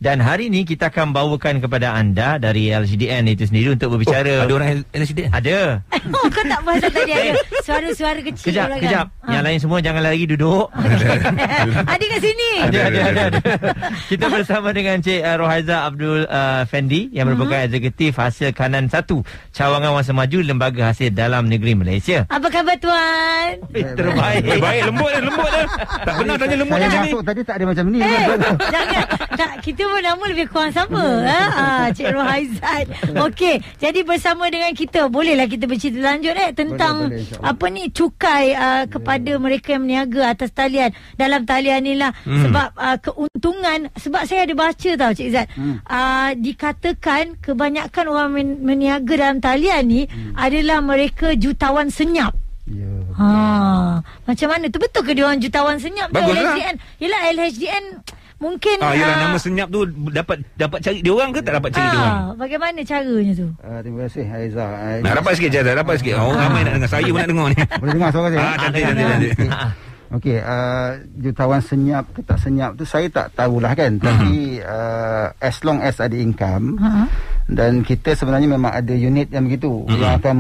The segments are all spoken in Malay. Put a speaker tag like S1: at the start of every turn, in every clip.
S1: Dan hari ini kita akan bawakan kepada anda dari LHDN itu sendiri untuk berbicara.
S2: Ada orang LHDN?
S1: Ada.
S3: Kau tak bahasa tadi ada suara-suara kecil.
S1: Kejap. Yang lain semua jangan lagi duduk.
S3: Ada kat sini.
S1: Ada. Kita bersama dengan Cik Rohaiza Abdul Fendi yang merupakan eksekutif hasil kanan 1 Cawangan Wangsa Maju Lembaga Hasil Dalam Negeri Malaysia.
S3: Apa khabar tuan?
S1: Terbaik.
S2: Baik, lembut dah. Tak pernah tanya lembut
S4: Saya
S2: macam ni.
S4: masuk tadi tak ada macam ni.
S3: Jangan. Tak, kita pun nama lebih kurang sama. Cik Rohaizat. Okey, jadi bersama dengan kita, bolehlah kita bercerita lanjut tentang
S4: boleh,
S3: apa ni, cukai kepada mereka yang berniaga atas talian. Dalam talian ni lah. Sebab keuntungan, sebab saya ada baca tau Cik Zat. Dikatakan kebanyakan orang berniaga dalam talian ni adalah mereka jutawan senyap.
S4: Ya.
S3: Macam mana tu, betul ke dia orang jutawan senyap?
S2: Baguslah.
S3: LHDN. Yelah, LHDN mungkin
S2: Yelah, nama senyap tu dapat cari dia orang ke tak dapat cari dia orang?
S3: Bagaimana caranya tu?
S4: Terima kasih Haiza.
S2: Nak rapat sikit je, rapat sikit. Orang ramai nak dengar. Saya pun nak dengar ni.
S4: Boleh dengar suara saya?
S2: Cantik.
S4: Okey, jutawan senyap ke tak senyap tu saya tak tahulah kan. Tapi as long as ada income, dan kita sebenarnya memang ada unit yang begitu yang akan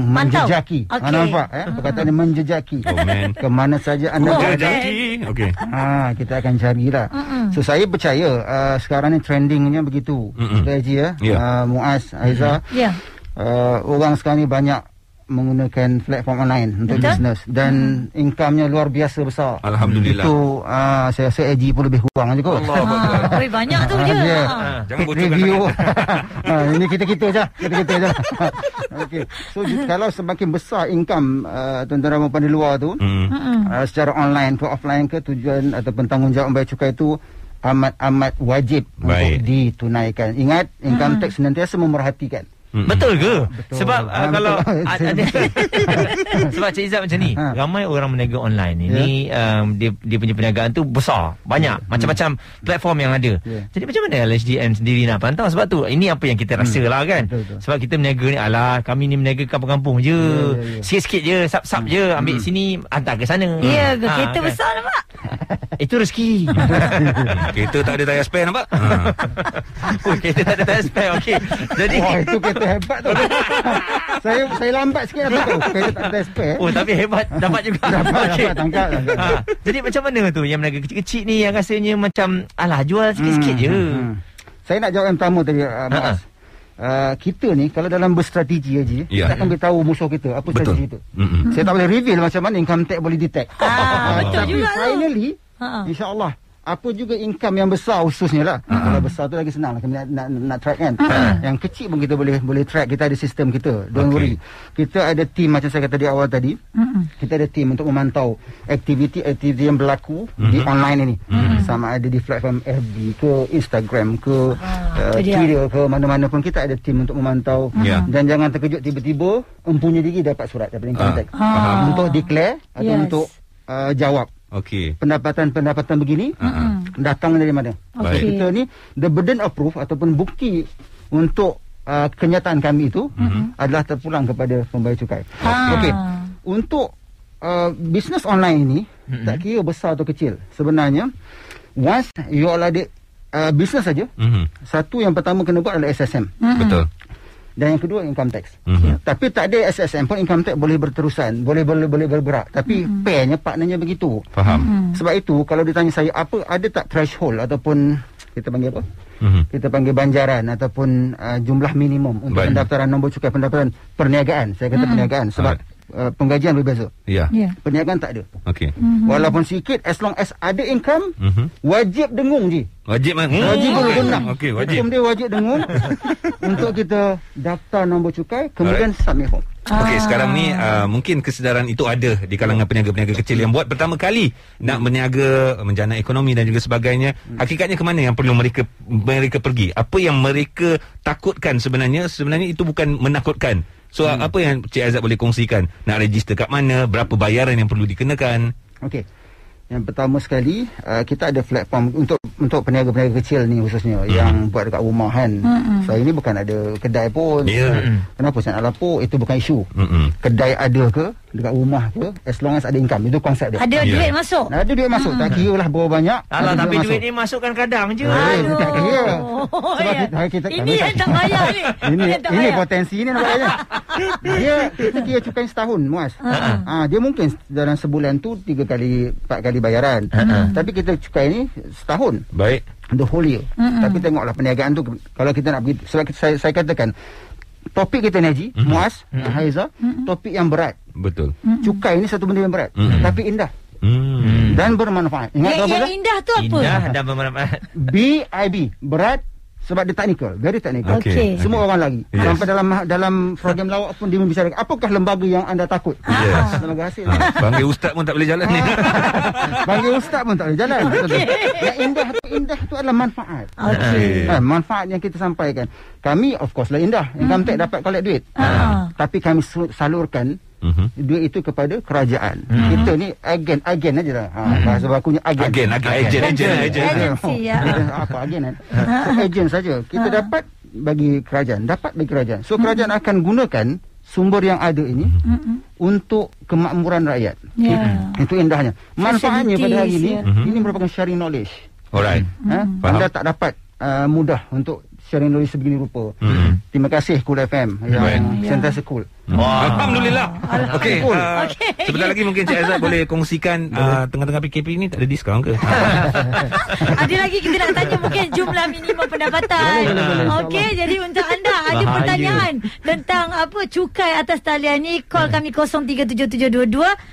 S4: menjejaki.
S3: Okay.
S4: Nampak perkataan dia menjejaki. Ke mana saja anda
S2: Menjejaki. Okey.
S4: kita akan carilah. So saya percaya sekarang ni trendingnya begitu. Strategi Muaz, Aiza. Orang sekarang ni banyak menggunakan platform online untuk bisnes dan income-nya luar biasa besar.
S2: Alhamdulillah.
S4: Itu saya rasa AG pun lebih kurang je kot.
S3: Banyak tu je.
S2: Jangan bocorkan
S4: review. Ini kita je. Okey. So kalau semakin besar income tuan-tuan dan puan di luar tu, secara online ke offline ke, tujuan ataupun tanggungjawab membayar cukai itu amat wajib untuk ditunaikan. Ingat, income tax senantiasa memerhatikan.
S1: Betul ke?
S4: Betul.
S1: Sebab kalau ada sebab Cik Izzat macam ni, ramai orang berniaga online ini, dia punya perniagaan tu besar, banyak, macam-macam platform yang ada. Jadi macam mana LHDN sendiri nak pantau? Sebab tu ini apa yang kita rasa lah kan.
S4: Betul.
S1: Sebab kita berniaga ni, kami ni berniaga kampung-kampung je, sikit-sikit je, sap-sap je, ambil sini hantar ke sana.
S3: Ya ke? Kereta besar nampak?
S1: Itu rezeki.
S2: Kereta tak ada tayar spare nampak?
S1: Kereta tak ada tayar spare. Okey. Jadi
S4: itu kereta hebat tu. saya lambat sikit tu. Kereta tak ada spare.
S1: Tapi hebat, dapat juga.
S4: Dapat tangkap.
S1: Jadi macam mana tu yang berniaga kecil-kecil ni yang rasanya macam jual sikit-sikit je.
S4: Saya nak jawab yang pertama tadi, Muaz. Kita ni kalau dalam berstrategi aja, kita akan beritahu musuh kita apa strategi kita. Saya tak boleh reveal macam mana income tax boleh detect.
S3: Betul
S4: tapi
S3: juga
S4: finally, insya-Allah apa juga income yang besar khususnya lah. Kalau besar tu lagi senang lah nak track kan. Yang kecil pun kita boleh track. Kita ada sistem kita. Don't worry. Kita ada team macam saya kata di awal tadi. Kita ada team untuk memantau aktiviti yang berlaku di online ini. Sama ada di platform FB ke Instagram ke Twitter ke mana-mana pun kita ada team untuk memantau. Dan jangan terkejut tiba-tiba empunya diri dapat surat daripada income tax untuk declare atau untuk jawab.
S2: Okey.
S4: Pendapatan begini datang dari mana? Kita ni the burden of proof ataupun bukti untuk kenyataan kami itu adalah terpulang kepada pembayar cukai. Okey. Untuk bisnes online ini tak kira besar atau kecil. Sebenarnya once you all ada bisnes saja, satu yang pertama kena buat adalah SSM.
S2: Betul.
S4: Dan yang kedua income tax. Tapi tak ada SSM pun income tax boleh berterusan, boleh bergerak. Tapi pairnya, partnernya begitu.
S2: Faham.
S4: Sebab itu kalau ditanya saya ada tak threshold ataupun kita panggil apa? Kita panggil banjaran ataupun jumlah minimum untuk pendaftaran nombor cukai pendapatan perniagaan. Saya kata perniagaan sebab penggajian berbeza. Perniagaan tak ada.
S2: Okey.
S4: Walaupun sikit, as long as ada income, wajib dengung je.
S2: Wajib
S4: boleh guna.
S2: Okey, wajib.
S4: Hukum dia wajib dengung untuk kita daftar nombor cukai, kemudian submit form.
S2: Okey, sekarang ni mungkin kesedaran itu ada di kalangan peniaga-peniaga kecil yang buat pertama kali nak berniaga, menjana ekonomi dan juga sebagainya. Hakikatnya ke mana yang perlu mereka pergi? Apa yang mereka takutkan sebenarnya? Sebenarnya itu bukan menakutkan. So apa yang Cik Aizat boleh kongsikan? Nak register kat mana? Berapa bayaran yang perlu dikenakan?
S4: Okey. Yang pertama sekali, kita ada platform untuk peniaga-peniaga kecil ni khususnya yang buat dekat rumah kan. Saya ni bukan ada kedai pun. Kenapa saya nak lapor? Itu bukan isu. Kedai ada ke? dekat rumah ke, as long as ada income. Itu konsep dia.
S3: Ada duit masuk.
S4: Ada duit masuk. Tak kira lah berapa banyak.
S1: Alah, tapi duit
S4: masuk.
S1: ni masukkan kadang je.
S3: Aduh.
S4: Tak kira. Sebab
S3: Ini yang tak bayar ni.
S4: Ini potensi ni nampaknya. Kita kira cukai setahun, Muaz. Dia mungkin dalam sebulan tu 3 kali 4 kali bayaran. Tapi kita cukai ni setahun.
S2: Baik.
S4: The whole year. Tapi tengoklah perniagaan tu, kalau kita nak pergi, sebab saya katakan topik kita ni Haji, Muaz, Haiza, topik yang berat.
S2: Betul.
S4: Cukai ni satu benda yang berat, tapi indah dan bermanfaat. Ingat
S3: yang indah tu apa?
S1: Indah dan bermanfaat.
S4: BIB, berat sebab dia technical, very technical.
S3: Okey.
S4: Semua orang lagi.
S2: Yes.
S4: Sampai dalam program lawak pun dia membicarakan apakah lembaga yang anda takut.
S2: Yes.
S4: Lembaga hasil.
S2: Panggil ustaz pun tak boleh jalan ni.
S4: Panggil ustaz pun tak boleh jalan. Yang indah tu adalah manfaat.
S3: Okey.
S4: Manfaat yang kita sampaikan. Kami of course lah indah. Income tax dapat collect duit. Tapi kami salurkan duit itu kepada kerajaan. Kita ni agen aja lah. Bahasa bakunya agen.
S2: Agen.
S3: Agensi, ya.
S4: Apa agen kan? So, agen saja. Kita dapat bagi kerajaan. So kerajaan akan gunakan sumber yang ada ini untuk kemakmuran rakyat.
S3: Ya.
S4: Itu indahnya. Manfaatnya pada hari ini,
S3: Facilities,
S4: ini merupakan sharing knowledge.
S2: Alright.
S4: Anda tak dapat mudah untuk sharing knowledge sebegini rupa. Terima kasih Cool FM yang sentiasa cool.
S2: Alhamdulillah. Okey.
S3: Okey.
S2: Sebentar lagi mungkin Cik Aizat boleh kongsikan tengah-tengah PKP ni tak ada diskaun ke?
S3: Ada lagi kita nak tanya mungkin jumlah minimum pendapatan. Okey, jadi untuk anda ada pertanyaan tentang apa cukai atas talian ni, call kami 037722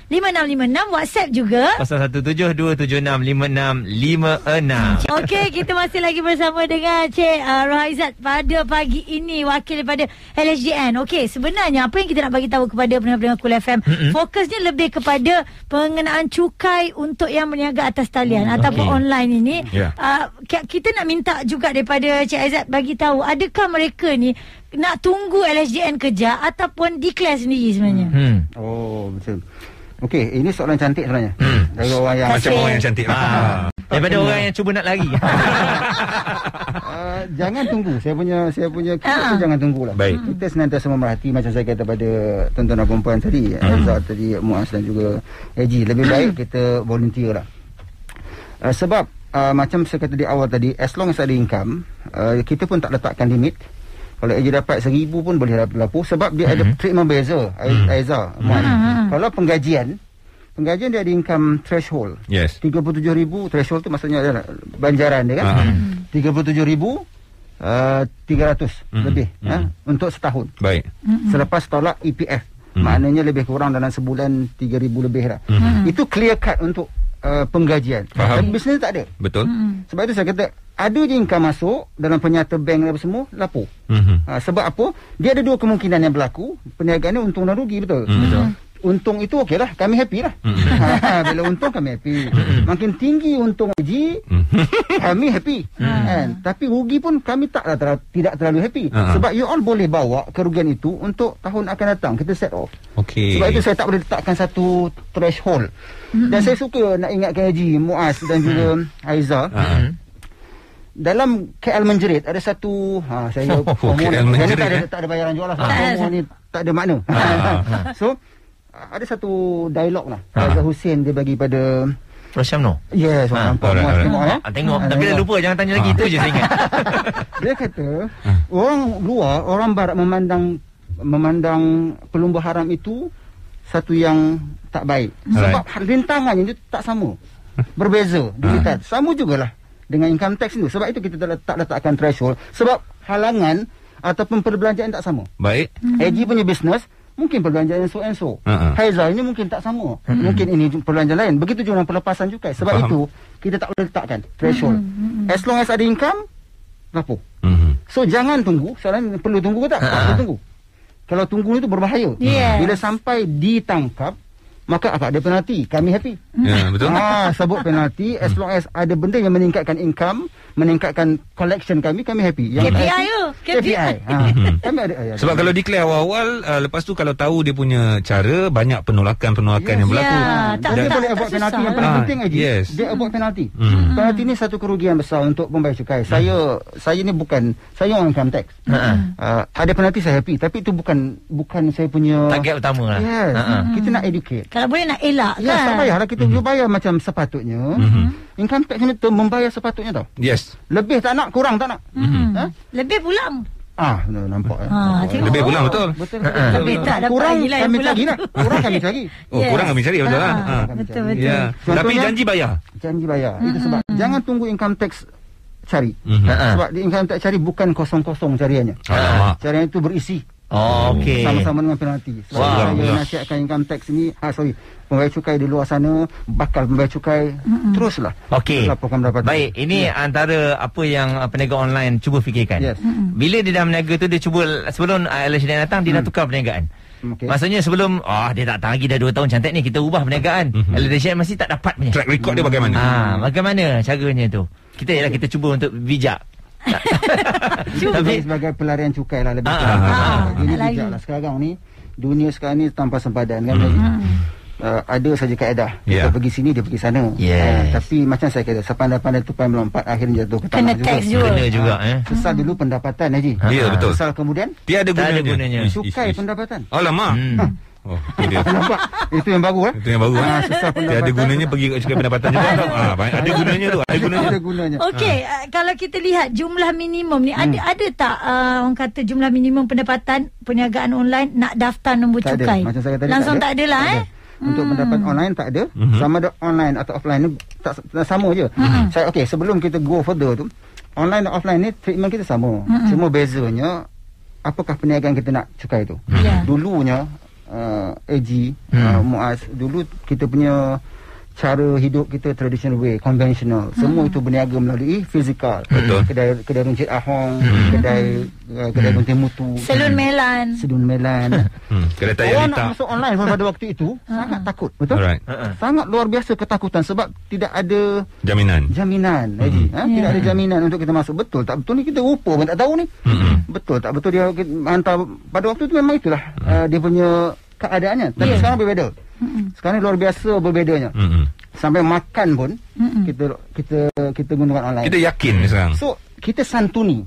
S3: 5656, WhatsApp juga
S1: 0172765656.
S3: Okey, kita masih lagi bersama dengan Cik Rohaizat pada pagi ini, wakil daripada LSDN. Okey, sebenarnya apa yang kita nak bagi tahu kepada pendengar-pendengar Cool FM, fokusnya lebih kepada pengenaan cukai untuk yang berniaga atas talian ataupun online ini. Kita nak minta juga daripada Cik Aizat bagi tahu, adakah mereka ni nak tunggu LSDN kejar ataupun declare sendiri sebenarnya?
S4: Oh, betul. Okey, ini soalan cantik sebenarnya. Dari orang yang
S2: Macam orang yang cantik.
S1: Daripada orang yang cuba nak lari.
S4: Jangan tunggu. Saya punya kita jangan tunggulah.
S2: Baik.
S4: Kita senantiasa memerhati, macam saya kata pada tuan-tuan dan perempuan tadi, Azhar tadi, Muaz dan juga Haji, lebih baik kita volunteer lah. Sebab macam saya kata di awal tadi, as long as ada income, kita pun tak letakkan limit. Kalau Haji dapat 1,000 pun boleh berlaku, sebab dia ada treatment beza. Azhar, Muaz. Kalau penggajian dia ada income threshold.
S2: Yes.
S4: 37,000 threshold tu maksudnya adalah banjaran dia kan. 37,300 lebih untuk setahun.
S2: Baik.
S4: Selepas tolak EPF. Maknanya lebih kurang dalam sebulan 3,000 lebih lah. Itu clear cut untuk penggajian.
S2: Faham.
S4: Tapi bisnes tak ada.
S2: Betul.
S4: Sebab itu saya kata ada je income masuk dalam penyata bank dan apa semua, lapor. Sebab apa? Dia ada dua kemungkinan yang berlaku. Perniagaan ni untung dan rugi, betul? Betul. Untung itu okey lah, kami happy lah. Bila untung kami happy. Makin tinggi untung Haji, kami happy. Tapi rugi pun kami tidak terlalu happy. Sebab you all boleh bawa kerugian itu untuk tahun akan datang. Kita set off.
S2: Okey.
S4: Sebab itu saya tak boleh letakkan satu threshold. Dan saya suka nak ingatkan Haji, Muaz dan juga Haiza. Dalam KL Menjerit ada satu saya
S2: KL Menjerit
S4: tak ada bayaran jualan. Semua ni tak ada makna. So ada satu dialog lah. Azhar Hussein dia bagi pada
S1: Rosyamno.
S4: Yes, nampak Muaz tengok
S1: tengok. Tapi dah lupa, jangan tanya lagi. Itu je saya ingat.
S4: Dia kata orang luar, orang barat memandang pelumba haram itu satu yang tak baik. Sebab rintangannya itu tak sama. Berbeza. Dilihat. Sama jugalah dengan income tax itu. Sebab itu kita tak letakkan threshold. Sebab halangan ataupun perbelanjaan tak sama.
S2: Baik.
S4: Haji punya bisnes mungkin perbelanjaan so and so. Haizal ini mungkin tak sama. Mungkin ini perbelanjaan lain. Begitu juga dengan pelepasan cukai. Sebab itu kita tak boleh letakkan threshold. As long as ada income, lapor. So jangan tunggu. Soalan perlu tunggu ke tak? Tak perlu tunggu. Kalau tunggu itu berbahaya. Bila sampai ditangkap, maka akan ada penalti. Kami happy.
S2: Ya, betul.
S4: Sebut penalti, as long as ada benda yang meningkatkan income, meningkatkan collection kami happy. Yang
S3: KPI tu.
S4: KPI. Kami ada.
S2: Sebab kalau declare awal-awal, lepas tu kalau tahu dia punya cara, banyak penolakan yang berlaku.
S4: Dia boleh avoid penalti. Yang paling penting lagi, dia avoid penalti. Penalti ni satu kerugian besar untuk pembayar cukai. Saya ni bukan, saya orang income tax. Ada penalti saya happy, tapi itu bukan saya punya
S1: target utama lah.
S4: Yes. Kita nak educate.
S3: Kalau boleh nak elak
S4: kan. Tak payahlah kita bayar macam sepatutnya. Income tax ni tu membayar sepatutnya tau.
S2: Yes.
S4: Lebih tak nak, kurang tak nak.
S3: Lebih pulang.
S4: Nampak.
S2: Lebih pulang betul.
S3: Lebih tak dapat
S4: kurang
S3: lagi lah
S4: kami cari lah. Kurang kami cari.
S2: Kurang kami cari betul lah.
S3: Betul.
S2: Ya. Tapi janji bayar.
S4: Itu sebab jangan tunggu income tax cari. Sebab di income tax cari bukan kosong-kosong cariannya. Carian itu berisi.
S1: Okey.
S4: Sama-sama dengan penalti. Saya nasihatkan income tax ni, pembayar cukai di luar sana, bakal pembayar cukai, teruslah.
S1: Okey.
S4: Laporkan pendapatan.
S1: Baik, ini antara apa yang peniaga online cuba fikirkan.
S4: Yes.
S1: Bila dia dah meniaga tu, dia cuba sebelum LHDN datang, dia dah tukar perniagaan.
S4: Okay.
S1: Maksudnya sebelum dia tak tahan lagi dah 2 tahun cantik ni, kita ubah perniagaan. LHDN masih tak dapat punya.
S2: Track record dia bagaimana?
S1: Bagaimana caranya tu? Kita cuba untuk bijak.
S4: Tapi sebagai pelarian cukai lah lebih kurang. Ini bijak lah sekarang ni. Dunia sekarang ni tanpa sempadan kan. Ada saja kaedah. Kita pergi sini, dia pergi sana. Tapi macam saya kata, sepandai-pandai tupai melompat, akhirnya jatuh ke tanah juga.
S3: Kena
S1: juga.
S4: Sesal dulu pendapatan Haji.
S2: Ya, betul.
S4: Sesal kemudian
S2: tiada gunanya.
S4: Cukai pendapatan.
S2: Alamak.
S4: Nampak? Itu yang baru
S2: Itu yang baru. Tiada gunanya pergi kat cukai pendapatan juga. Ada gunanya tu. Ada gunanya.
S3: Okey, kalau kita lihat jumlah minimum ni, ada tak orang kata jumlah minimum pendapatan perniagaan online nak daftar nombor
S4: tak
S3: cukai?
S4: Macam saya kata
S3: langsung tak ada lah.
S4: Untuk pendapatan online tak ada. Sama ada online atau offline ni tak sama je. Sebelum kita go further tu, online dan offline ni treatment kita sama. Cuma bezanya apakah perniagaan kita nak cukai tu. Dulunya AG, Muaz, dulu kita punya cara hidup kita traditional way, konvensional. Semua itu berniaga melalui fizikal. Kedai runcit Ahong, kedai gunting mutu,
S3: Salon Melan.
S2: Kedai tayar
S4: orang nak masuk online pada waktu itu sangat takut, betul? Sangat luar biasa ketakutan sebab tidak ada
S2: jaminan.
S4: Tidak ada jaminan untuk kita masuk. Betul tak betul ni kita rupa pun tak tahu ni. Betul tak betul dia hantar pada waktu itu memang itulah dia punya keadaannya. Tapi sekarang berbeza. Sekarang luar biasa berbezanya. Sampai makan pun kita gunakan online.
S2: Kita yakin sekarang.
S4: So kita santuni.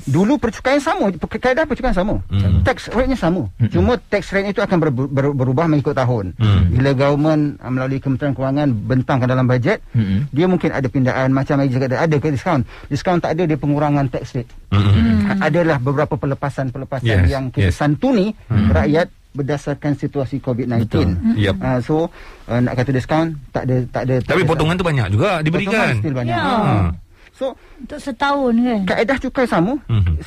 S4: Dulu percukaian sama, kaedah percukaian sama. Tax rate-nya sama. Cuma tax rate itu akan berubah mengikut tahun. Bila government melalui Kementerian Kewangan bentangkan dalam bajet, dia mungkin ada pindaan macam Aji kata, ada ke diskaun. Diskaun tak ada, dia pengurangan tax rate. Adalah beberapa pelepasan yang kita santuni rakyat berdasarkan situasi COVID-19. So nak kata diskaun tak ada.
S2: Tapi potongan tu banyak juga diberikan.
S4: Potongan still banyak. So
S3: untuk setahun kan.
S4: Kaedah cukai sama,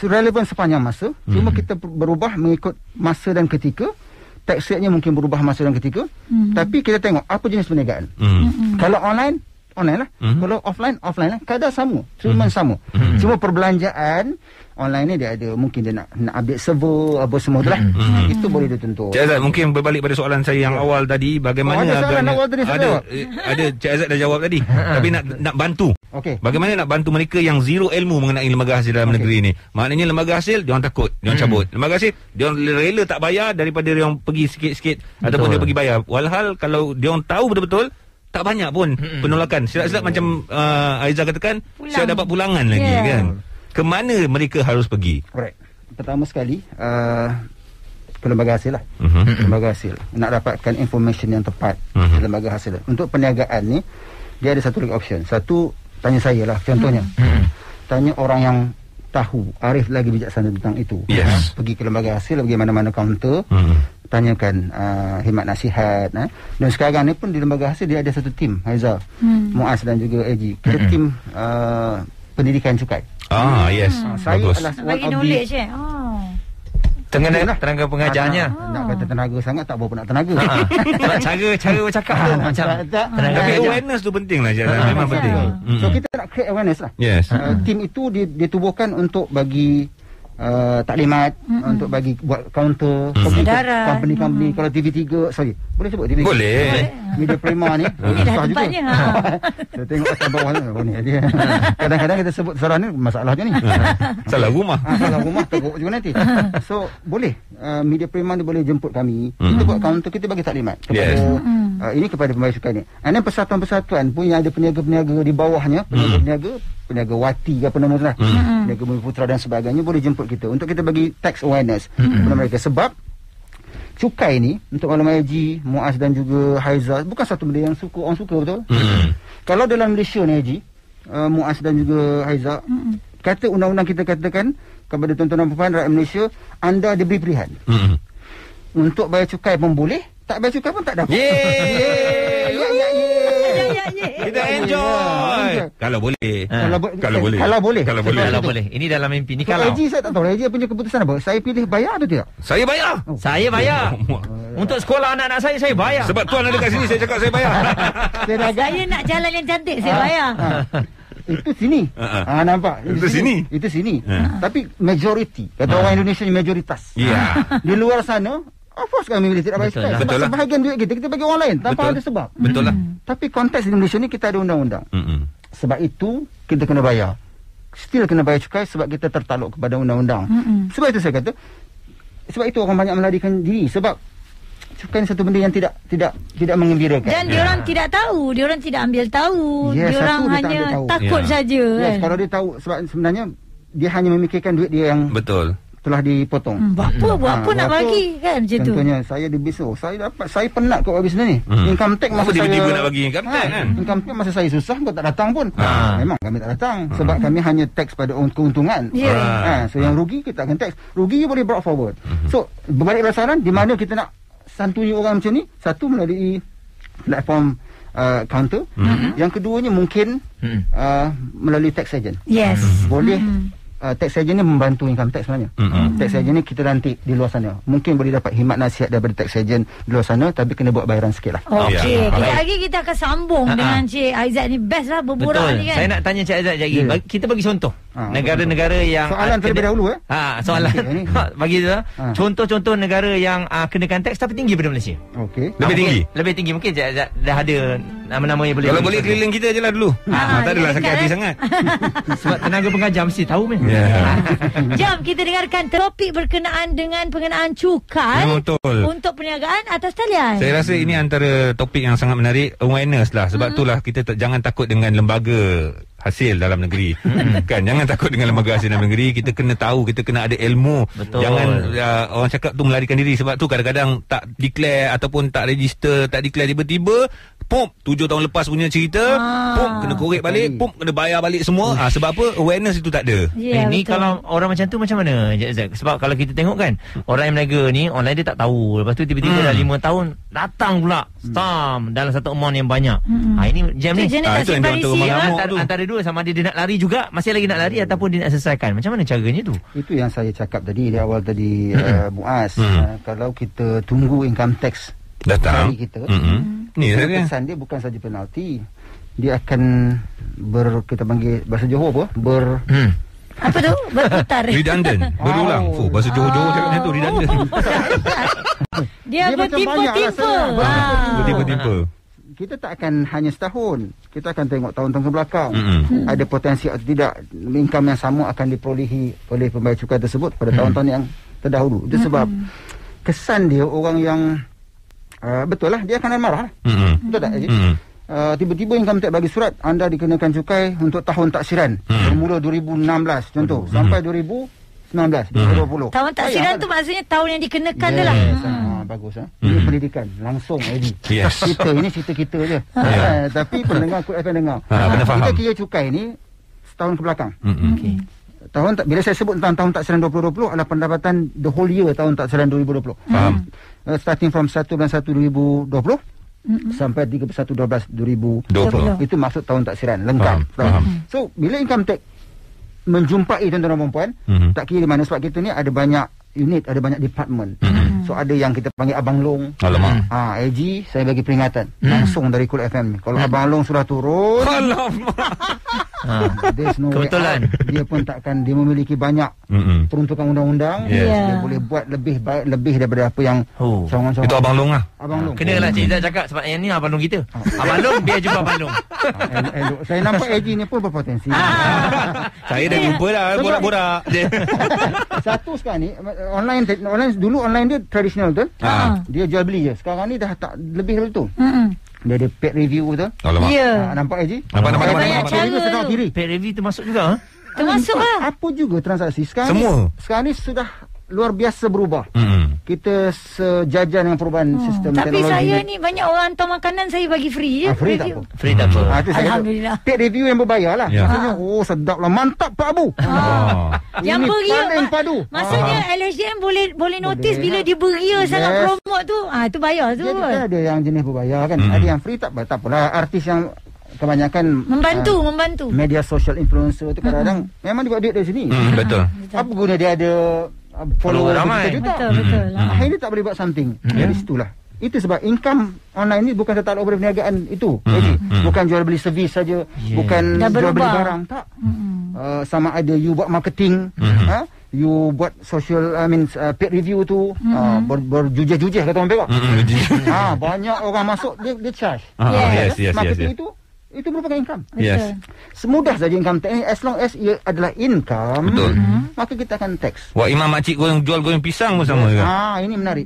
S4: relevan sepanjang masa. Cuma kita berubah mengikut masa dan ketika. Tax rate-nya mungkin berubah masa dan ketika. Tapi kita tengok apa jenis perniagaan. Kalau online lah. Kalau offline lah. Kaedah sama, cuma sama. Cuma perbelanjaan online ni dia ada, mungkin dia nak update server apa semua tu lah. Itu boleh ditentu.
S2: Cik Azad, mungkin berbalik pada soalan saya yang awal tadi, bagaimana ada Cik Azad dah jawab tadi. Tapi nak bantu. Bagaimana nak bantu mereka yang zero ilmu mengenai lembaga hasil dalam negeri ni? Maknanya lembaga hasil diorang takut, diorang cabut. Lembaga hasil diorang rela tak bayar daripada diorang pergi sikit-sikit ataupun dia pergi bayar. Walhal kalau diorang tahu betul-betul tak banyak pun penolakan. Silap-silap macam Aizah katakan, silap dapat pulangan lagi kan. Kemana mereka harus pergi?
S4: Pertama sekali ke lembaga hasil lah. Lembaga hasil nak dapatkan information yang tepat di lembaga hasil. Untuk perniagaan ni dia ada satu lagi option. Satu, tanya saya lah contohnya. Tanya orang yang tahu, arif lagi bijaksana tentang itu. Pergi ke lembaga hasil, pergi mana-mana kaunter, tanyakan khidmat nasihat. Dan sekarang ni pun di lembaga hasil dia ada satu tim, Haizah, Muaz dan juga AG. Kita tim pendidikan cukai. Saya
S2: bagus.
S4: adalah
S3: bagi knowledge
S1: tenaga pengajarnya.
S4: Nak kata tenaga sangat tak berapa nak tenaga.
S1: Sebab cara bercakap tu macam tenaga.
S2: Tapi awareness tu penting lah, memang penting.
S4: So kita nak create awareness lah. Tim itu ditubuhkan untuk bagi taklimat untuk bagi buat counter company kalau TV3 boleh sebut TV3
S2: boleh
S4: Media Prima ni
S3: inilah tempatnya
S4: saya tengok atas bawah ni dia kadang-kadang kita sebut salah ni masalah je ni
S2: salah rumah
S4: teruk juga nanti so boleh Media Prima ni boleh jemput kami kita buat counter kita bagi taklimat kepada ini kepada pembayar cukai ni and then persatuan-persatuan pun yang ada peniaga-peniaga di bawahnya peniaga wati ke apa nama tu lah peniaga Bumi Putra dan sebagainya boleh jemput kita untuk kita bagi tax awareness kepada mereka sebab cukai ni untuk Malam Haji, Muaz dan juga Haiza bukan satu benda yang orang suka betul. Kalau dalam Malaysia ni Haji, Muaz dan juga Haiza kata undang-undang kita katakan kepada tuan-tuan dan puan rakyat Malaysia anda diberi pilihan. Untuk bayar cukai pun boleh, tak bayar cukai pun tak dapat.
S2: Kita enjoy. Kalau boleh.
S1: Kalau boleh. Ini dalam mimpi ni kalau.
S4: Haji saya tak tahu. Haji punya keputusan apa? Saya pilih bayar atau tidak?
S2: Saya bayar.
S1: Saya bayar. Untuk sekolah anak-anak saya bayar.
S2: Sebab tuan ada kat sini saya cakap saya bayar.
S3: Saya nak jalan yang cantik saya bayar.
S4: Itu sini. Nampak? Itu sini. Tapi majority. Kata orang Indonesia ni mayoritas. Di luar sana of course kami milih tidak bayar cukai. Sebab sebahagian duit kita bagi orang lain tanpa ada sebab.
S2: Betul lah.
S4: Tapi konteks di Malaysia ni kita ada undang-undang. Sebab itu kita kena bayar. Still kena bayar cukai sebab kita tertaluk kepada undang-undang. Sebab itu saya kata, sebab itu orang banyak melarikan diri sebab cukai ni satu benda yang tidak mengembirakan.
S3: Dan diorang tidak tahu, diorang tidak ambil tahu. Diorang hanya takut saja kan.
S4: Kalau dia tahu sebab sebenarnya dia hanya memikirkan duit dia yang
S2: betul
S4: telah dipotong.
S3: Buat apa nak bagi kan macam tu.
S4: Contohnya saya di bisnes, saya penat kot buat bisnes ni. Income tax masa saya
S2: tiba-tiba nak bagi income tax kan.
S4: Income tax masa saya susah kau tak datang pun. Memang kami tak datang sebab kami hanya tax pada keuntungan. So yang rugi kita akan tax. Rugi boleh brought forward. So berbalik berdasarkan di mana kita nak santuni orang macam ni, satu melalui platform counter, yang keduanya mungkin melalui tax agent. Boleh tax agent ni membantu income tax sebenarnya. Tax agent ni kita rantik di luar sana. Mungkin boleh dapat khidmat nasihat daripada tax agent di luar sana tapi kena buat bayaran sikit lah.
S3: Okey, kejap lagi kita akan sambung dengan Cik Aizat ni. Best lah berborak ni kan.
S1: Saya nak tanya Cik Aizat lagi. Kita bagi contoh negara-negara yang
S4: soalan terlebih dahulu
S1: soalan bagi tu contoh-contoh negara yang kenakan tax tapi tinggi pada Malaysia.
S4: Okey.
S1: Lebih tinggi mungkin Cik Aizat dah ada nama-nama yang boleh.
S2: Kalau boleh keliling kita je lah dulu. Tak adalah sakit hati sangat.
S1: Sebab tenaga pengajar mesti tahu kan.
S3: Jom kita dengarkan topik berkenaan dengan pengenaan cukai untuk perniagaan atas talian.
S2: Saya rasa ini antara topik yang sangat menarik, awareness lah. Sebab itulah kita jangan takut dengan lembaga hasil dalam negeri. Kan, jangan takut dengan lembaga hasil dalam negeri. Kita kena tahu, kita kena ada ilmu. Jangan orang cakap tu melarikan diri. Sebab tu kadang-kadang tak declare ataupun tak register, tak declare tiba-tiba 7 tahun lepas punya cerita, kena korek balik, kena bayar balik semua. Sebab apa? Awareness itu tak ada.
S1: Ini kalau orang macam tu macam mana? Sebab kalau kita tengok kan, orang yang meniaga ni online dia tak tahu. Lepas tu tiba-tiba dah 5 tahun datang pula stamp dalam satu amount yang banyak. Ini jam ni.
S3: Itu
S1: yang antara dua, sama ada dia nak lari juga, masih lagi nak lari ataupun dia nak selesaikan. Macam mana caranya tu?
S4: Itu yang saya cakap tadi di awal tadi, Muaz. Kalau kita tunggu income tax
S2: datang
S4: kita,
S2: ni
S4: kesan dia bukan saja penalti, dia akan kita panggil bahasa Johor apa?
S3: Apa tu? Berputar.
S2: Redundant. Berulang. Bahasa Johor cakap macam tu, redundant.
S3: Dia bertimpa-timpa.
S2: Bertimpa-timpa.
S4: Kita tak akan hanya setahun. Kita akan tengok tahun-tahun ke belakang. Ada potensi atau tidak income yang sama akan diperolehi oleh pembayar cukai tersebut pada tahun-tahun yang terdahulu. Itu sebab kesan dia orang yang betul lah, dia akan marah. Betul tak? Tiba-tiba income tax bagi surat anda dikenakan cukai untuk tahun taksiran bermula 2016 contoh sampai 2019 2020.
S3: Tahun taksiran tu maksudnya tahun yang dikenakan dia lah.
S4: Bagus Ini pendidikan langsung kita ini cerita kita je. Tapi pendengar akan dengar. Kita kira cukai ni setahun ke belakang. Bila saya sebut tentang tahun taksiran 2020 adalah pendapatan the whole year tahun taksiran 2020. Starting from 1 bulan 1 2020 sampai 31/12/2020. Itu maksud tahun taksiran lengkap. So bila income tax menjumpai tuan-tuan dan puan, tak kira di mana, sebab kita ni ada banyak unit, ada banyak department. So ada yang kita panggil Abang Long.
S2: Alamak.
S4: AG saya bagi peringatan langsung dari Cool FM. Kalau Abang Long sudah turun, alamak. There's no
S1: Kebetulan.
S4: way out. Dia pun takkan, dia memiliki banyak peruntukan undang-undang. Dia boleh buat lebih daripada apa yang cawangan-cawangan.
S2: Itu Abang Long lah.
S4: Abang Long.
S1: Kenalah Cik Izzat cakap sebab yang ni Abang Long kita. Abang Long biar jumpa Abang Long.
S4: Saya nampak AG ni pun berpotensi.
S2: Saya dah jumpa dah borak-borak.
S4: Satu sekarang ni online dulu online dia tradisional betul. Dia jual beli je. Sekarang ni dah tak lebih dari tu. Dia ada paid review betul.
S2: Alamak.
S4: Nampak AG?
S2: Nampak.
S4: Paid review sedang kiri.
S1: Paid review termasuk juga.
S3: Termasuk lah.
S4: Apa juga transaksi sekarang
S2: Semua.
S4: Sekarang ni sudah luar biasa berubah. Kita sejajar dengan perubahan sistem
S3: Tapi
S4: teknologi.
S3: saya ni banyak orang hantar makanan, saya bagi free je.
S4: Free tak apa.
S1: Free tak apa.
S4: Itu saya
S3: Alhamdulillah.
S4: paid review yang berbayar lah. Maksudnya sedap lah, mantap Pak Abu.
S3: Yang
S4: Ini
S3: beria
S4: paling padu.
S3: Maksudnya LHDN boleh notice bila dia beria sangat promote tu. Tu bayar tu.
S4: Jadi kan ada yang jenis berbayar kan. Ada yang free tak apalah. Artis yang kebanyakan
S3: membantu
S4: media social influencer tu kadang-kadang memang dia buat duit dari sini.
S2: Betul.
S4: Apa guna dia ada follower
S1: ramai.
S4: juta-juta.
S3: Betul.
S4: Akhirnya tak boleh buat something. Dari situlah. Itu sebab income online ni bukan tertakluk pada perniagaan itu. Jadi bukan jual beli servis saja, bukan
S3: Dah
S4: jual beli
S3: berubah.
S4: barang, tak. Sama ada you buat marketing, you buat social paid review tu, berjujah-jujah kata orang Perak. Banyak orang masuk dia charge.
S2: Yes.
S4: Marketing itu merupakan income.
S2: Yes.
S4: Semudah saja income tax ni, as long as ia adalah income,
S2: Betul.
S4: maka kita akan tax.
S2: Wah, imam makcik jual goreng pisang pun sama ke?
S4: Ini menarik.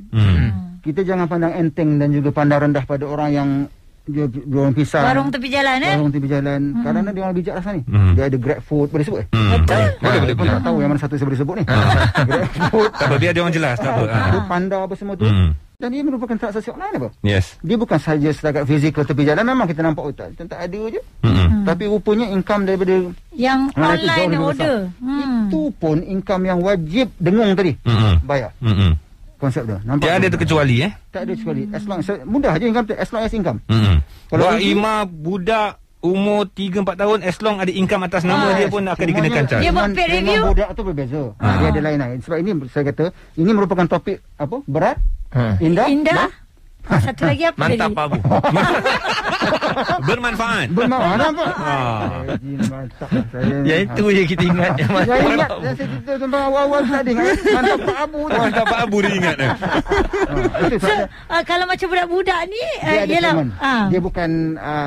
S4: Kita jangan pandang enteng dan juga pandang rendah pada orang yang jual pisang.
S3: Warung tepi jalan
S4: Warung tepi jalan. Kadang-kadang dia orang bijak rasa ni. Dia ada Grab Food, boleh sebut
S3: Betul.
S2: Boleh.
S4: Pun tak tahu yang mana satu saya boleh sebut ni. Grab Food.
S2: Tak apa, biar dia orang jelas. Tak apa.
S4: Panda apa semua tu. Dan dia merupakan transaksi online apa?
S2: Yes.
S4: Dia bukan sahaja setakat fizikal tepi jalan. Memang kita nampak tak ada je. Tapi rupanya income daripada
S3: yang
S4: itu jauh
S3: online
S4: lebih
S3: order.
S4: Itu pun income yang wajib dengung tadi. Bayar. Konsep dia. Nampak?
S2: Dia ada terkecuali
S4: Tak ada kecuali. As long as mudah je income, as long as income.
S2: Kalau
S4: Kalau
S2: imam budak umur 3-4 tahun, as long ada income atas nama dia pun akan dikenakan charge.
S3: Dia buat paid review.
S4: Budak tu berbeza. Dia ada lain-lain. Sebab ini saya kata ini merupakan topik apa? Berat, indah.
S3: Satu lagi apa
S1: Mantap
S3: tadi?
S1: Pak Abu.
S2: Bermanfaat.
S4: Nampak?
S2: Mantap.
S1: Ya itu je kita ingat.
S4: Saya ingat saya cerita tentang awal-awal tadi kan. Mantap Pak Abu.
S2: Mantap Pak Abu dia ingat.
S3: So, kalau macam budak-budak ni
S4: dia ada
S3: ialah
S4: payment. Dia bukan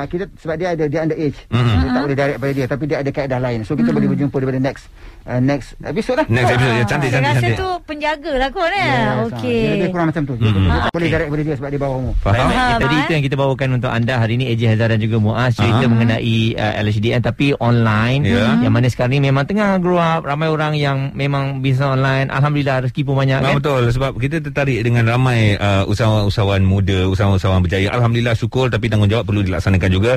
S4: kita sebab dia underage. Dia tak boleh direct pada dia, tapi dia ada kaedah lain. So kita boleh berjumpa daripada next episode lah.
S2: Next episode dia cantik.
S3: Saya rasa tu penjaga lah kot Okey.
S4: Dia lebih kurang macam tu. Dia tak boleh direct pada dia sebab dia bawah umur.
S1: Tadi itu yang kita bawakan untuk anda hari ini, AJ Hazar dan juga Muaz, cerita mengenai LHDN tapi online, yang mana sekarang ni memang tengah grow up, ramai orang yang memang bisnes online. Alhamdulillah rezeki pun banyak kan.
S2: Betul, sebab kita tertarik dengan ramai usahawan-usahawan muda, usahawan-usahawan berjaya. Alhamdulillah, syukur, tapi tanggungjawab perlu dilaksanakan juga.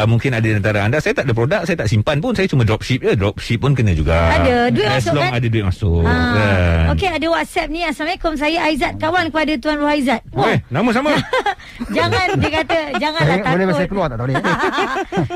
S2: Mungkin ada di antara anda, saya tak ada produk, saya tak simpan pun, saya cuma dropship je. Dropship pun kena juga.
S3: Ada duit
S2: as
S3: masuk
S2: long
S3: kan?
S2: ada duit masuk kan.
S3: Okey, ada WhatsApp ni. Assalamualaikum, saya Aizat, kawan kepada Tuan Ruhaizat.
S2: Nama sama.
S3: Dia kata janganlah takut.
S4: Boleh saya keluar tak boleh.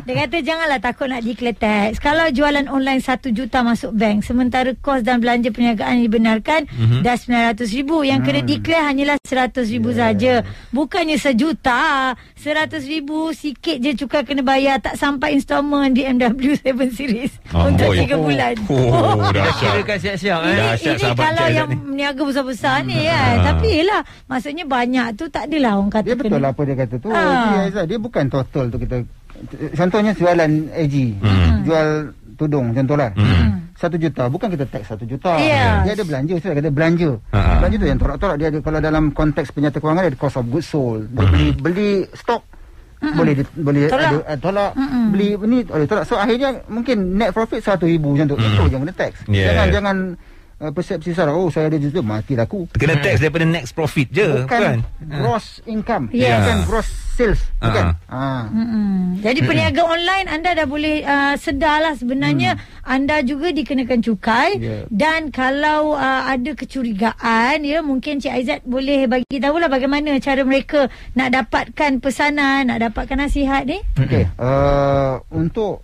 S3: Dia kata janganlah takut nak declare tax. Kalau jualan online 1 juta masuk bank, sementara kos dan belanja perniagaan yang dibenarkan dah 900,000, yang kena declare hanyalah 100,000 saja. Bukannya sejuta. 100,000 sikit je cukai kena bayar, tak sampai installment BMW 7 Series untuk 3 bulan.
S2: Dahsyat.
S1: Kirakan siap-siap
S3: Ini kalau yang meniaga besar-besar ni kan. Tapi yelah, maksudnya banyak tu tak adalah orang kata
S4: dia betul lah apa dia kata tu. Dia bukan total tu kita. Contohnya jualan AG, jual tudung contohlah. 1 juta, bukan kita tax 1 juta. Dia ada belanja, saya kata belanja. Belanja tu yang tolak-tolak dia ada. Kalau dalam konteks penyata kewangan dia ada cost of goods sold. Dia beli stok boleh tolak. Beli ni boleh tolak. So akhirnya mungkin net profit 100,000 macam tu. Itu yang kena tax. Jangan persepsi salah, saya ada juta, mati laku.
S2: Kena tax daripada next profit je.
S4: Bukan gross income, bukan gross sales. Bukan.
S3: Jadi peniaga online anda dah boleh sedarlah sebenarnya anda juga dikenakan cukai. Dan kalau ada kecurigaan, mungkin Cik Aizat boleh bagi tahulah bagaimana cara mereka nak dapatkan pesanan, nak dapatkan nasihat ni.
S4: Okey, untuk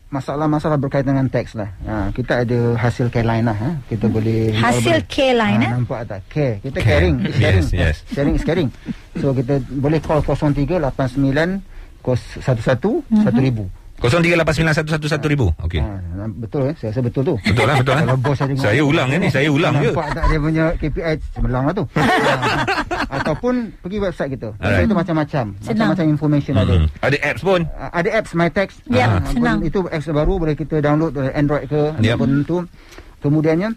S4: masalah-masalah berkaitan dengan teks lah. Kita ada hasil Careline lah. Kita boleh
S3: hasil Careline
S4: nampak tak? Care. Kita caring.
S2: Yes.
S4: Sharing is caring. So kita boleh call 0389 11 1000.
S2: 0389111000. Okey.
S4: Betul saya rasa betul tu.
S2: Betul lah.
S4: Kalau bos
S2: Saya ulang ni, saya ulang je.
S4: Nampak tak dia punya KPI sebelang lah tu. Ataupun pergi website kita. Website itu macam-macam. Macam-macam information ada.
S2: Ada apps pun.
S4: Ada apps MyText.
S3: Senang.
S4: Itu apps baru boleh kita download dari Android ke ataupun tu. Kemudiannya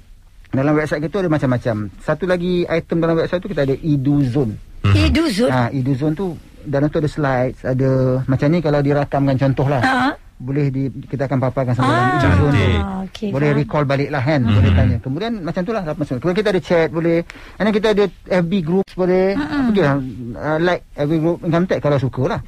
S4: dalam website kita ada macam-macam. Satu lagi item dalam website tu kita ada EduZone.
S3: EduZone.
S4: EduZone tu dalam tu ada slides, ada macam ni kalau dirakamkan contohlah. Boleh kita akan paparkan semua dalam EduZone tu.
S3: Okay,
S4: boleh recall balik lah kan. Boleh tanya. Kemudian macam tu lah. Kemudian kita ada chat boleh. And then kita ada FB groups boleh. Pergilah like FB group Income Tax kalau suka lah.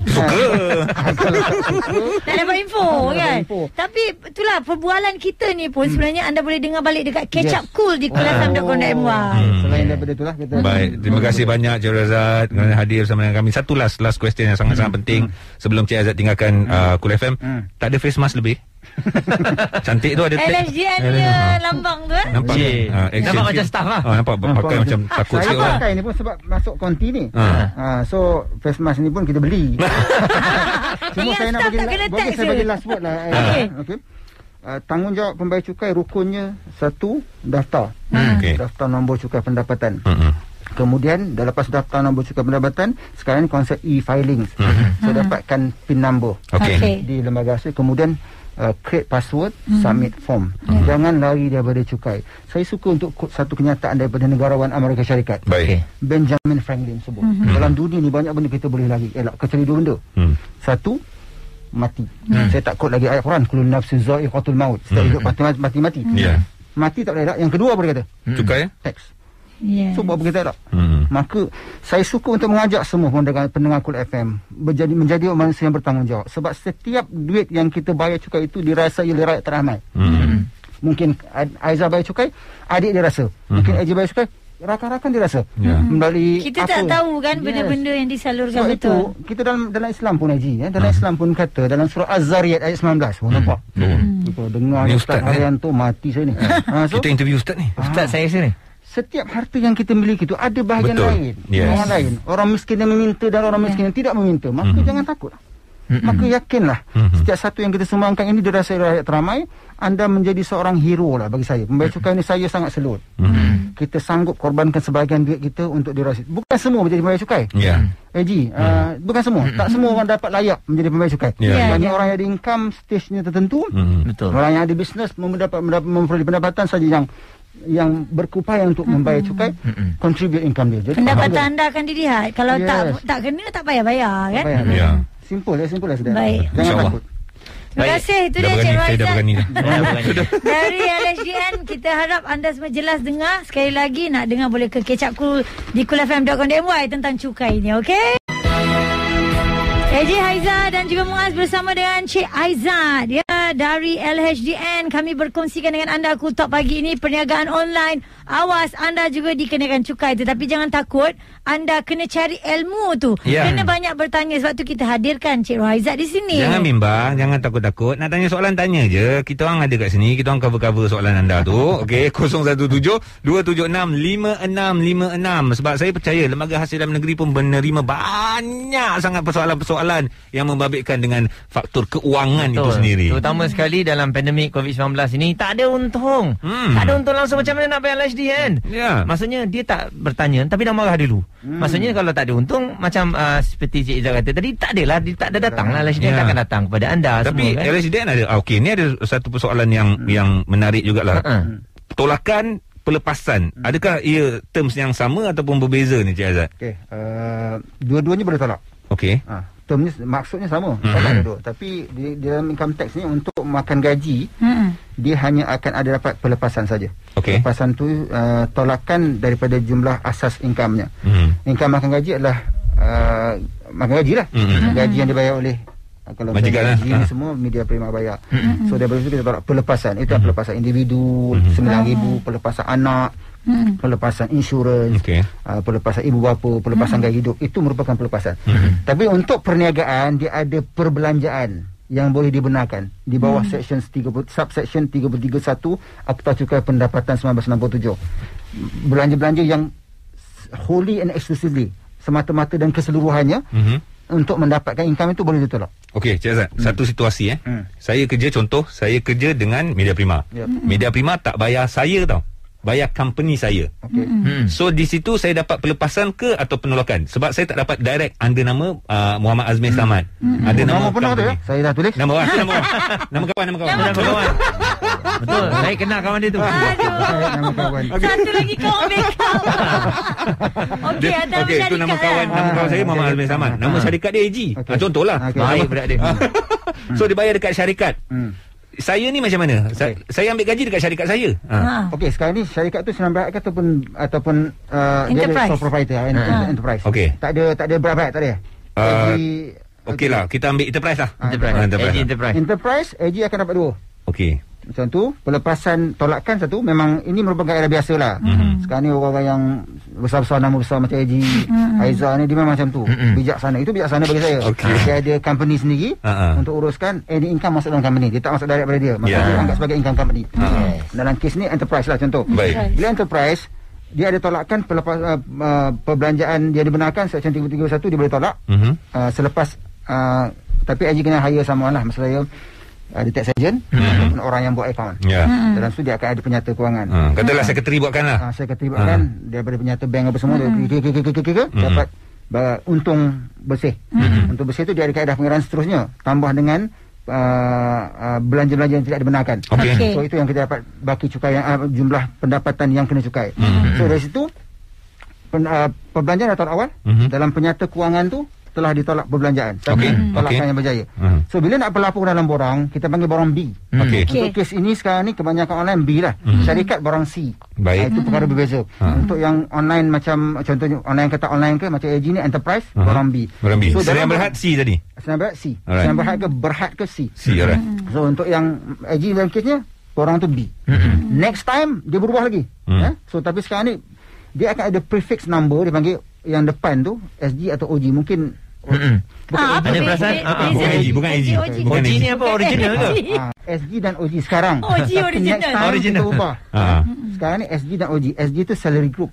S4: Kalau tak suka
S3: nak dapat info kan. Tapi itulah perbualan kita ni pun sebenarnya anda boleh dengar balik dekat Catch Up Cool di kulafm.com.my.
S4: Selain daripada itulah kita.
S2: Baik, terima kasih banyak Cik Razak kerana hadir bersama dengan kami. Satu last question yang sangat-sangat penting sebelum Cik Azad tinggalkan Cool FM. Tak ada face mask lebih. Cantik tu ada
S3: LSDN punya lambang tu
S2: nampak
S1: nampak macam staff lah.
S2: Nampak pakai macam takut sikit
S4: orang.
S2: orang.
S4: Saya pakai ni pun sebab masuk konti ni. So face mask ni pun kita beli. Cuma saya nak bagi last word lah. Okay. Tanggungjawab pembayar cukai rukunnya satu, daftar. Daftar nombor cukai pendapatan. Kemudian dah lepas daftar nombor cukai pendapatan, sekarang ni konsep e-filing. So dapatkan PIN number di lembaga asal. Kemudian create password, submit form. Jangan lari daripada cukai. Saya suka untuk satu kenyataan daripada negarawan Amerika Syarikat. Benjamin Franklin sebut. Dalam dunia ni banyak benda kita boleh lari elak kecuali dua benda. Satu, mati. Saya tak quote lagi ayat Quran, kullu nafsin za'iqatul maut. Setiap hidup mati. Mati tak boleh elak. Yang kedua boleh kata?
S2: Cukai
S4: Tax. So buat begitu tak? Maka saya suka untuk mengajak semua pendengar Cool FM menjadi manusia yang bertanggungjawab. Sebab setiap duit yang kita bayar cukai itu dirasai oleh rakyat teramai. Mungkin Aizah bayar cukai, adik dia rasa. Mungkin Eji bayar cukai, rakan-rakan dia rasa. Melalui
S3: kita tak tahu kan benda-benda yang disalurkan.
S4: Sebab betul. Itu kita dalam Islam pun Haji, dalam Islam pun kata dalam surah Az-Zariyat ayat 19. Nampak? Kita dengar Ustaz harian tu mati saya ni.
S2: Kita interview Ustaz ni.
S1: Ustaz saya sini.
S4: Setiap harta yang kita miliki itu ada bahagian lain. Orang lain. Orang miskin yang meminta dan orang miskin yang tidak meminta. Maka jangan takut. Maka yakinlah setiap satu yang kita sumbangkan ini dirasai rakyat teramai. Anda menjadi seorang hero lah bagi saya. Pembayar cukai ini saya sangat selut. Kita sanggup korbankan sebahagian duit kita untuk dirasai. Bukan semua menjadi pembayar cukai. Eji, bukan semua. Tak semua orang dapat layak menjadi pembayar cukai. Banyak orang yang ada income stage-nya tertentu. Orang yang ada bisnes memperoleh pendapatan saja yang berupaya untuk membayar cukai, contribute income dia. Jadi
S3: pendapatan anda akan dilihat. Kalau tak kena, tak payah bayar kan?
S4: Simple lah sudah.
S3: Baik.
S4: Jangan takut.
S3: Terima kasih. Itu dia Cik Razak.
S2: Saya dah berani dah.
S3: Dari LSDN, kita harap anda semua jelas dengar. Sekali lagi nak dengar boleh ke Catch Up Cool di kulafm.com.my tentang cukai ni, okey? Eji Haizat dan juga Muaz bersama dengan Cik Aizat dari LHDN. Kami berkongsikan dengan anda Cool Talk pagi ini. Perniagaan online, awas anda juga dikenakan cukai. Tetapi jangan takut, anda kena cari ilmu tu. Kena banyak bertanya. Sebab tu kita hadirkan Cik Haizat di sini.
S2: Jangan bimbang, jangan takut-takut. Nak tanya soalan, tanya je. Kita orang ada kat sini. Kita orang cover-cover soalan anda tu. Okey, 017-276-5656. Sebab saya percaya Lembaga Hasil Dalam Negeri pun menerima banyak sangat persoalan-persoalan yang membabitkan dengan faktor keuangan itu sendiri.
S1: Terutama sekali dalam pandemik COVID-19 ini, tak ada untung. Tak ada untung langsung. Macam mana nak bayar LHDN? Maksudnya dia tak bertanya tapi dah marah dulu. Maksudnya kalau tak ada untung, macam seperti Cik Izzat kata tadi, tak adalah, dia tak ada datang lah. LHDN takkan datang kepada anda.
S2: Tapi
S1: semua, kan?
S2: LHDN ada. Okey, ni ada satu persoalan yang menarik jugalah. Tolakan pelepasan, adakah ia terms yang sama ataupun berbeza ni Cik Azad?
S4: Okey, dua-duanya boleh tolak.
S2: Okey.
S4: Termnya maksudnya sama. Tapi di dalam income tax ni untuk makan gaji, dia hanya akan ada dapat pelepasan saja. Pelepasan tu tolakan daripada jumlah asas income-nya. Income makan gaji adalah makan gaji lah. Gaji yang dibayar oleh kalau
S2: majikan
S4: gaji ni semua media prima bayar. So daripada itu kita tolak pelepasan. Itu pelepasan individu, 9,000, pelepasan anak, pelepasan insurans, pelepasan ibu bapa, pelepasan gaya hidup. Itu merupakan pelepasan. Tapi untuk perniagaan, dia ada perbelanjaan yang boleh dibenarkan di bawah subsection 33.1 Akta Cukai Pendapatan 1967. Belanja-belanja yang wholly and exclusively, semata-mata dan keseluruhannya untuk mendapatkan income itu boleh ditolak.
S2: Okey, Cik Azad, satu situasi Saya kerja dengan Media Prima. Media Prima tak bayar saya tau, bayar company saya. So di situ saya dapat pelepasan ke atau penolakan? Sebab saya tak dapat direct under nama Muhammad Azmi Selamat. Ada nama
S4: penuh tu ya. Saya dah tulis.
S2: Nama kawan.
S1: Betul. Saya kenal kawan dia tu.
S4: Nama kawan.
S3: Satu lagi kawan backup. Okey, ada syarikat.
S2: Itu nama kawan saya Muhammad Azmi Selamat. Nama syarikat dia AG. Contohlah.
S1: Baik berat dia.
S2: So dia bayar dekat syarikat. Saya ni macam mana? Saya ambil gaji dekat syarikat saya.
S4: Okey, sekarang ni syarikat tu senang berhad ataupun dia ada sole proprietor, enterprise.
S2: Okey.
S4: Tak ada berat-berat, tak ada.
S2: Okey lah, kita ambil enterprise lah.
S1: Enterprise.
S4: AG akan dapat 2.
S2: Okey.
S4: Macam tu, pelepasan tolakan satu memang ini merupakan kaedah biasa lah. Sekarang ni orang-orang yang besar-besar, nama besar macam AG, Aiza ni dia memang macam tu. Bijaksana. Itu bijaksana bagi saya. Dia ada company sendiri untuk uruskan any income masuk dalam company. Dia tak masuk direct pada dia. Maksudnya dia anggap sebagai income company. Dalam kes ni enterprise lah contoh. Bila enterprise, dia ada tolakan perbelanjaan dia dibenarkan Section 331 dia boleh tolak. Selepas tapi AG kena hire someone lah. Maksudnya ada tax agent ataupun orang yang buat account. Dalam tu dia akan ada penyata kewangan.
S2: Katalah sekretari buatkan lah.
S4: Sekretari buatkan daripada penyata bank apa semua dapat untung bersih. Untung bersih tu dia ada kaedah pengiraan seterusnya. Tambah dengan belanja-belanja yang tidak dibenarkan. So itu yang kita dapat baki cukai yang jumlah pendapatan yang kena cukai. So dari situ perbelanjaan dah tahun awal dalam penyata kewangan tu telah ditolak perbelanjaan. Tolakan yang berjaya. So bila nak berlapor dalam borang, kita panggil borang B. Untuk kes ini sekarang ni kebanyakan online B lah. Syarikat borang C. Itu perkara berbeza. Untuk yang online macam contohnya online kata online ke macam AG ni enterprise borang B.
S2: So Senang Berhad C tadi.
S4: Senang Berhad C. Senang Berhad ke C.
S2: Alright.
S4: So untuk yang AG dalam kesnya borang tu B. Next time dia berubah lagi. So tapi sekarang ni dia akan ada prefix number dia panggil yang depan tu SG atau OG mungkin
S1: ada perasaan
S2: bukan AG.
S1: OG ni apa original ke?
S4: SG dan OG sekarang.
S3: OG original.
S4: Next time kita ubah. Sekarang ni SG dan OG. SG tu salary group.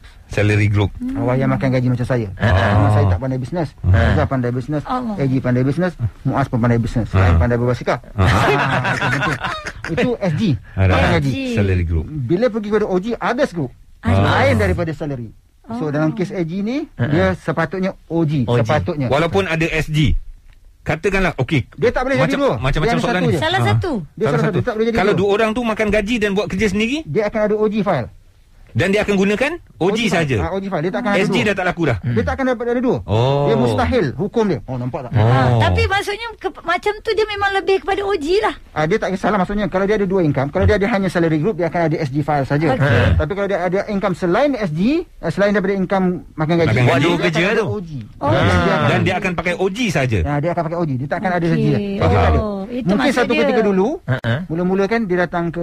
S4: Awak yang makan gaji macam saya. Saya tak pandai bisnes. Saya pandai bisnes. AG pandai bisnes. Muaz pun pandai bisnes. Saya pandai berbasikal. Itu SG. Makan gaji.
S2: Salary group.
S4: Bila pergi kepada OG, others group. Lain daripada salary. So dalam kes AG ni dia sepatutnya OG. Sepatutnya.
S2: Walaupun ada SG. Katakanlah okey.
S4: Dia tak boleh jadi dua.
S2: Macam-macam soalan ni.
S3: Salah satu.
S4: Dia salah satu. Tak boleh jadi
S2: kalau
S4: dua.
S2: dua orang tu makan gaji dan buat kerja sendiri,
S4: dia akan ada OG file.
S2: Dan dia akan gunakan OG saja.
S4: OG file. Dia tak akan ada
S2: SG
S4: dua.
S2: dah tak laku dah.
S4: Dia tak akan dapat ada dua. Dia mustahil hukum dia. Nampak tak?
S3: Tapi maksudnya macam tu dia memang lebih kepada OG lah.
S4: Dia tak kisahlah maksudnya kalau dia ada dua income, kalau dia ada hanya salary group dia akan ada SG file saja. Tapi kalau dia ada income selain SG, selain daripada income makan gaji,
S2: makan gaji,
S4: dia
S2: kerja
S4: akan ada
S2: tu.
S4: OG.
S2: Dan dia akan pakai OG saja.
S4: Dia akan pakai OG. Dia tak akan ada SG. Mungkin satu
S3: dia.
S4: ketika dulu mula-mula kan dia datang ke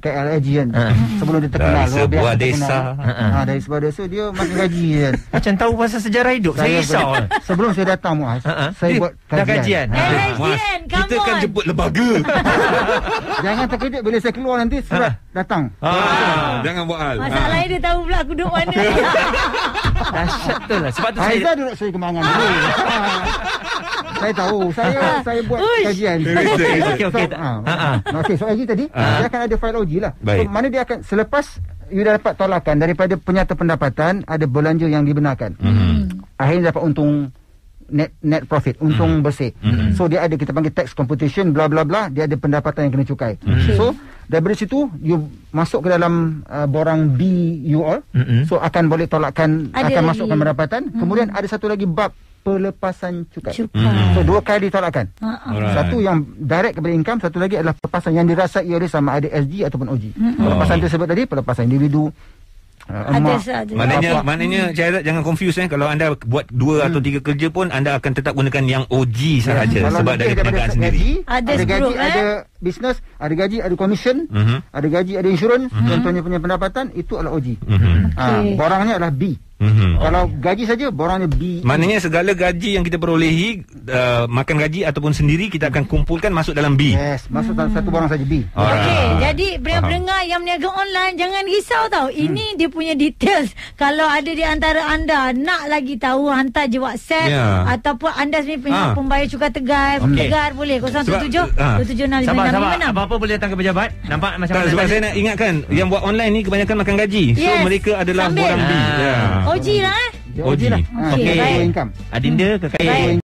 S4: KLAG kan. Sebelum dia terkenal
S2: dari sebuah desa.
S4: Dari sebuah desa dia makan gaji kan.
S1: Macam tahu pasal sejarah hidup. Saya risau.
S4: Sebelum saya datang Muaz, saya buat kajian.
S2: Muaz, kita kan jemput lembaga.
S4: Jangan terkejut bila saya keluar nanti surat datang.
S2: Jangan buat hal.
S3: Masalahnya dia tahu pula aku duduk mana.
S1: Dahsyat betul lah. Sebab tu saya
S4: Aizah duduk Seri Kembangan dulu. Saya tahu. Saya buat kajian. Okey, so AG tadi dia akan ada file OG lah. So, mana dia akan selepas you dah dapat tolakan daripada penyata pendapatan, ada belanja yang dibenarkan. Akhirnya dapat untung net profit, untung bersih. So dia ada kita panggil tax computation bla bla bla, dia ada pendapatan yang kena cukai. So daripada situ you masuk ke dalam borang B you all. So akan boleh tolakkan, akan masukkan pendapatan. Kemudian ada satu lagi bab pelepasan cukai. So dua kali ditolakkan. Satu yang direct kepada income, satu lagi adalah pelepasan yang dirasai oleh sama ada SG ataupun OG. Pelepasan tersebut tadi pelepasan individu.
S2: Maknanya Cik jangan confuse kalau anda buat 2 atau 3 kerja pun anda akan tetap gunakan yang OG sahaja sebab dari perniagaan sendiri.
S4: Ada gaji, ada bisnes, ada gaji, ada commission, ada gaji, ada insurans, contohnya punya pendapatan itu adalah OG. Borangnya adalah B. Kalau gaji saja borangnya B.
S2: Maknanya segala gaji yang kita perolehi, makan gaji ataupun sendiri, kita akan kumpulkan masuk dalam B.
S4: Yes, masuk dalam satu borang saja B.
S3: Okey, jadi pendengar yang berniaga online jangan risau tau. Ini dia punya details. Kalau ada di antara anda nak lagi tahu, hantar je WhatsApp ataupun anda sendiri punya pembayar cukai tegar boleh 017 276
S1: Sabar. Apa-apa boleh datang ke pejabat. Nampak macam mana?
S2: Sebab saya nak ingatkan, yang buat online ni kebanyakan makan gaji. So mereka adalah borang B.
S3: OG lah
S2: OG lah.
S3: Okey, baik.
S1: Adinda kekayaan